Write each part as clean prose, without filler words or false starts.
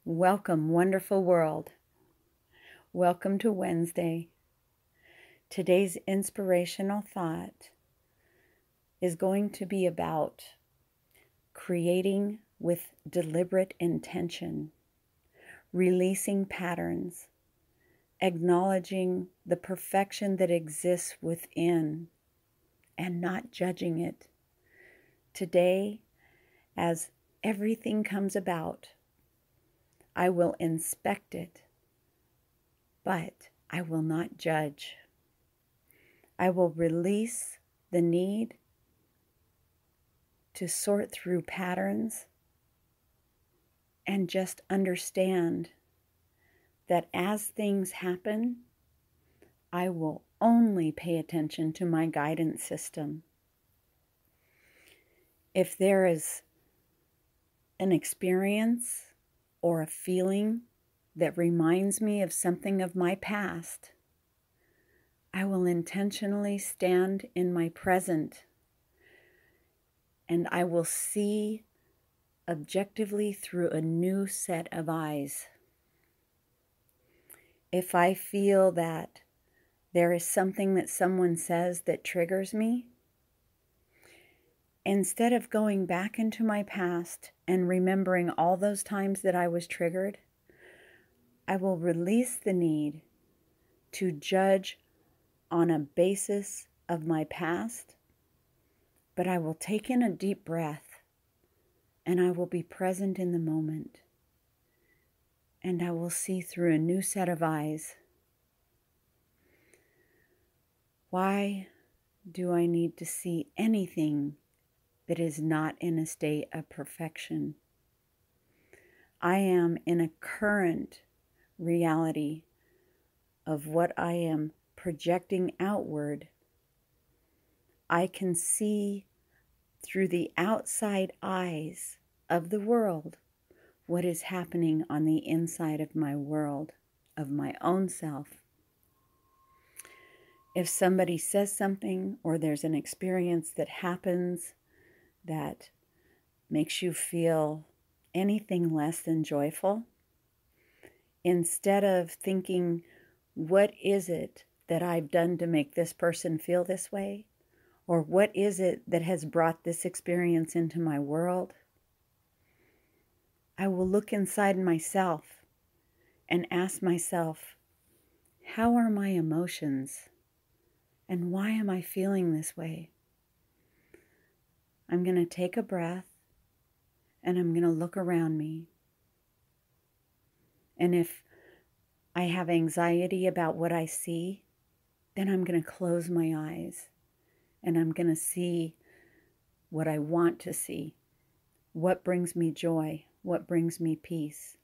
Welcome, wonderful world. Welcome to Wednesday. Today's inspirational thought is going to be about creating with deliberate intention, releasing patterns, acknowledging the perfection that exists within, and not judging it. Today, as everything comes about, I will inspect it, but I will not judge. I will release the need to sort through patterns and just understand that as things happen, I will only pay attention to my guidance system. If there is an experience or a feeling that reminds me of something of my past, I will intentionally stand in my present and I will see objectively through a new set of eyes. If I feel that there is something that someone says that triggers me, instead of going back into my past and remembering all those times that I was triggered, I will release the need to judge on a basis of my past, but I will take in a deep breath and I will be present in the moment. And I will see through a new set of eyes. Why do I need to see anything that is not in a state of perfection? I am in a current reality of what I am projecting outward. I can see through the outside eyes of the world what is happening on the inside of my world, of my own self. If somebody says something or there's an experience that happens that makes you feel anything less than joyful, instead of thinking, what is it that I've done to make this person feel this way? Or what is it that has brought this experience into my world? I will look inside myself and ask myself, how are my emotions? And why am I feeling this way? I'm going to take a breath and I'm going to look around me. And if I have anxiety about what I see, then I'm going to close my eyes and I'm going to see what I want to see. What brings me joy? What brings me peace?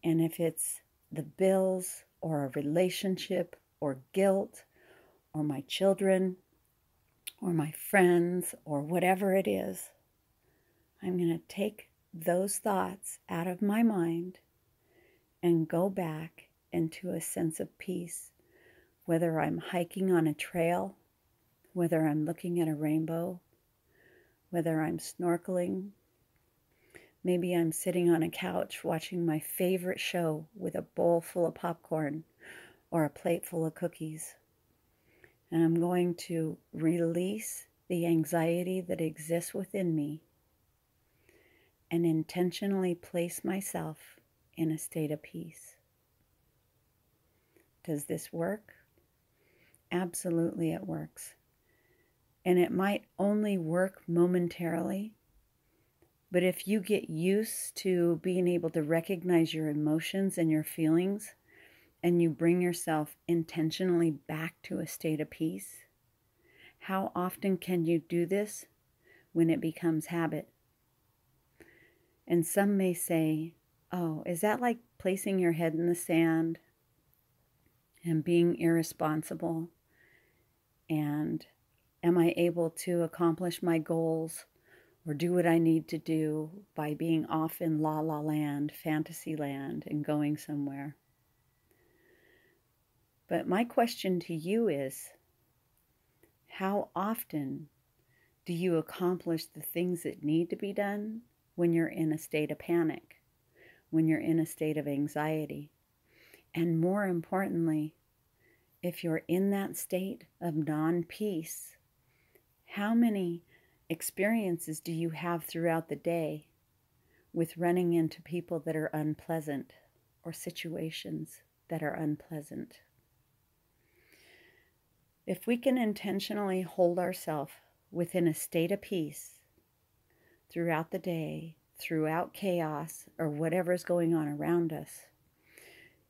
And if it's the bills or a relationship or guilt or my children or my friends or whatever it is, I'm going to take those thoughts out of my mind and go back into a sense of peace, whether I'm hiking on a trail, whether I'm looking at a rainbow, whether I'm snorkeling. Maybe I'm sitting on a couch watching my favorite show with a bowl full of popcorn or a plate full of cookies. And I'm going to release the anxiety that exists within me and intentionally place myself in a state of peace. Does this work? Absolutely it works. And it might only work momentarily, but if you get used to being able to recognize your emotions and your feelings, and you bring yourself intentionally back to a state of peace, how often can you do this when it becomes habit? And some may say, oh, is that like placing your head in the sand and being irresponsible? And am I able to accomplish my goals or do what I need to do by being off in la la land, fantasy land, and going somewhere? But my question to you is, how often do you accomplish the things that need to be done when you're in a state of panic? when you're in a state of anxiety. And more importantly, if you're in that state of non-peace, how many experiences do you have throughout the day with running into people that are unpleasant or situations that are unpleasant? If we can intentionally hold ourselves within a state of peace throughout the day, throughout chaos or whatever's going on around us,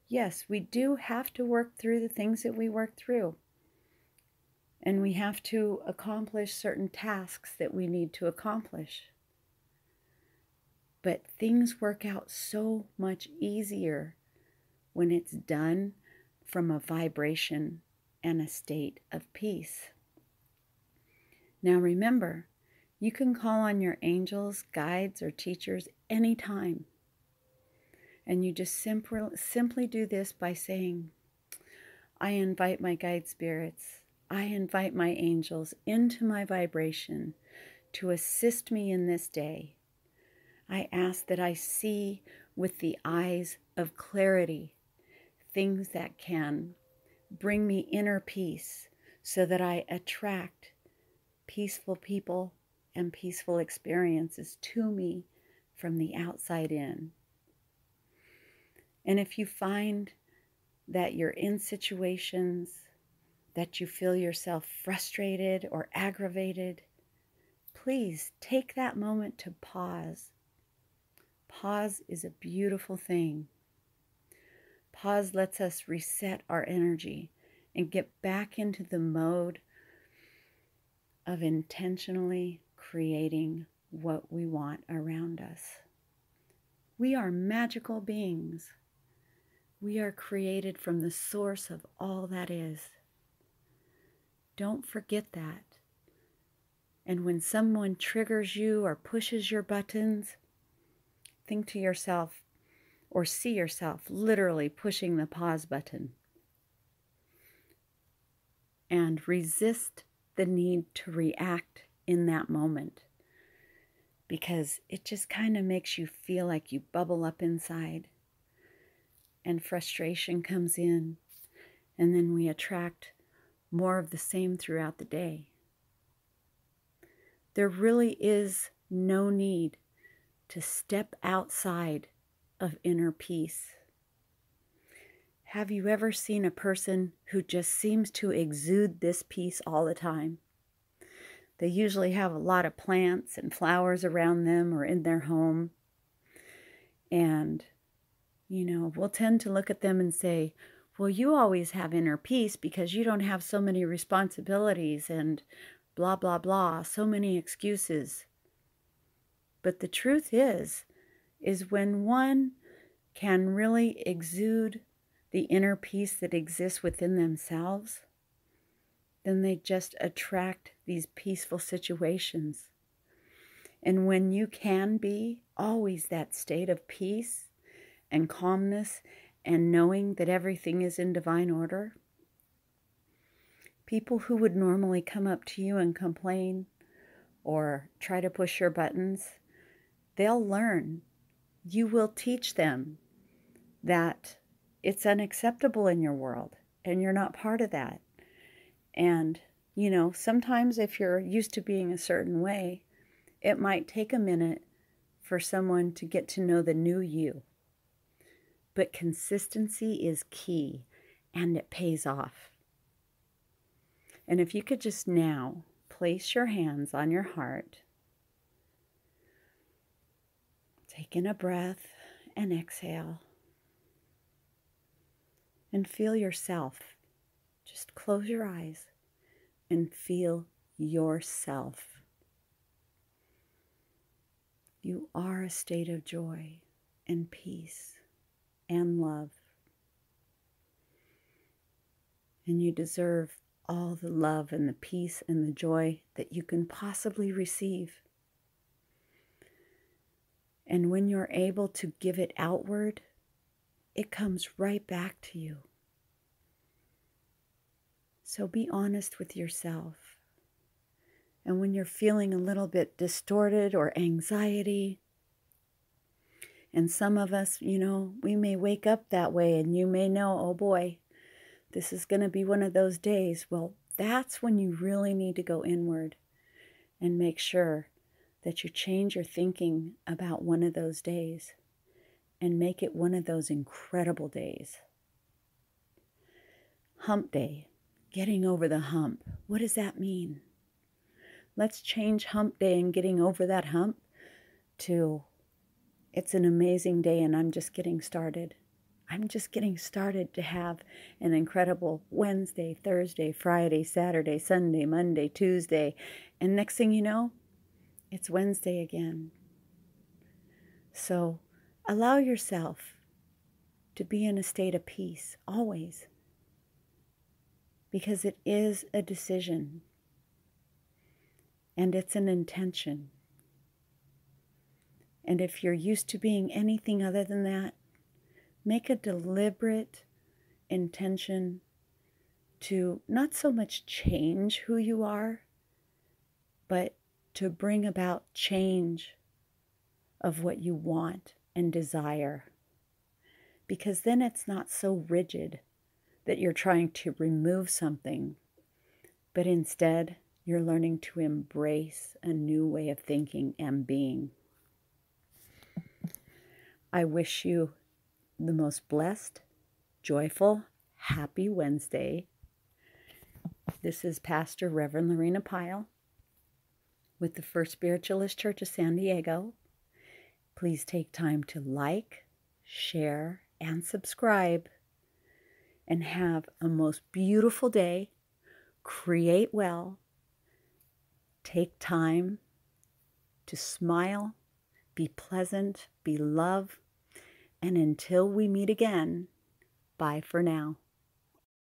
yes, we do have to work through the things that we work through. And we have to accomplish certain tasks that we need to accomplish. But things work out so much easier when it's done from a vibration and a state of peace. Now remember, you can call on your angels, guides, or teachers anytime. And you just simply do this by saying, I invite my guide spirits, I invite my angels into my vibration to assist me in this day. I ask that I see with the eyes of clarity things that can bring me inner peace so that I attract peaceful people and peaceful experiences to me from the outside in. And if you find that you're in situations that you feel yourself frustrated or aggravated, please take that moment to pause. Pause is a beautiful thing. Pause lets us reset our energy and get back into the mode of intentionally creating what we want around us. We are magical beings. We are created from the source of all that is. Don't forget that. And when someone triggers you or pushes your buttons, think to yourself or see yourself literally pushing the pause button. And resist the need to react in that moment, because it just kind of makes you feel like you bubble up inside and frustration comes in, and then we attract more of the same throughout the day. There really is no need to step outside of inner peace. Have you ever seen a person who just seems to exude this peace all the time? They usually have a lot of plants and flowers around them or in their home. And, we'll tend to look at them and say, well, you always have inner peace because you don't have so many responsibilities and blah, blah, blah, so many excuses. But the truth is when one can really exude the inner peace that exists within themselves, then they just attract these peaceful situations. And when you can be always that state of peace and calmness and knowing that everything is in divine order, people who would normally come up to you and complain or try to push your buttons, they'll learn. You will teach them that it's unacceptable in your world and you're not part of that. And, sometimes if you're used to being a certain way, it might take a minute for someone to get to know the new you. But consistency is key, and it pays off. And if you could just now place your hands on your heart, take in a breath and exhale, and feel yourself. Just close your eyes and feel yourself. You are a state of joy and peace and love. And you deserve all the love and the peace and the joy that you can possibly receive. And when you're able to give it outward, it comes right back to you. So be honest with yourself. And when you're feeling a little bit distorted or anxiety, And some of us, we may wake up that way and you may know, oh boy, this is going to be one of those days. Well, that's when you really need to go inward and make sure that you change your thinking about one of those days and make it one of those incredible days. Hump day, getting over the hump. What does that mean? Let's change hump day and getting over that hump to it's an amazing day and I'm just getting started. I'm just getting started to have an incredible Wednesday, Thursday, Friday, Saturday, Sunday, Monday, Tuesday. And next thing you know, it's Wednesday again. So allow yourself to be in a state of peace always, because it is a decision and it's an intention. And if you're used to being anything other than that, make a deliberate intention to not so much change who you are, but to bring about change of what you want and desire. Because then it's not so rigid that you're trying to remove something, but instead you're learning to embrace a new way of thinking and being. I wish you the most blessed, joyful, happy Wednesday. This is Pastor Reverend Lorena Pyle with the First Spiritualist Church of San Diego. Please take time to like, share, and subscribe, and have a most beautiful day. Create well. Take time to smile, be pleasant, be love. And until we meet again, bye for now.